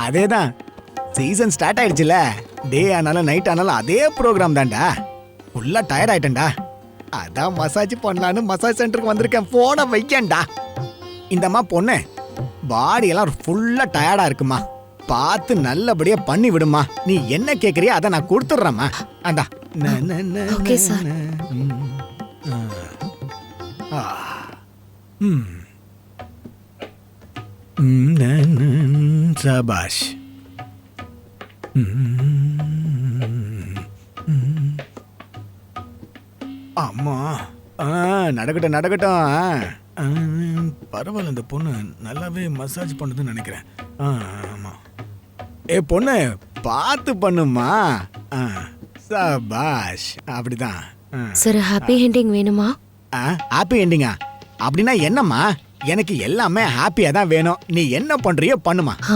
அதேதான். Season start ஆயிடுச்சுல. டே ஆனாலும் நைட் ஆனாலும் அதே ப்ரோக்ராம் தான்டா. ஃபுல்லா டயர்ட் ஆயிட்டேன்டா. அதான் மசாஜ் பண்ணலான்னு மசாஜ் சென்டருக்கு வந்திருக்கேன். போன வைக்கேன்டா. இந்தம்மா பொண்ணு பாடி எல்லாம் ஃபுல்லா டயர்டா இருக்குமா. பார்த்து நல்லபடியா பண்ணி விடுமா. நீ என்ன கேக்குறியோ அதை நான் கொடுத்துட்றேம்மா. அந்தா. Okay sir. சபாஷ். அம்மா நடக்கட்டும் நடக்கட்டும். பரவாயில்ல, இந்த பொண்ணு நல்லாவே மசாஜ் பண்ணுதுன்னு நினைக்கிறேன். ஆமா. பொண்ணு பார்த்து பண்ணுமா. சபாஷ். அப்படிதான். சார் ஹாப்பி எண்டிங் வேணுமா? ஹாப்பி எண்டிங்கா? அப்படின்னா என்னம்மா? எனக்கு எல்லாமே ஹாப்பியா தான் வேணும். நீ என்ன பண்றியோ பண்ணுமா.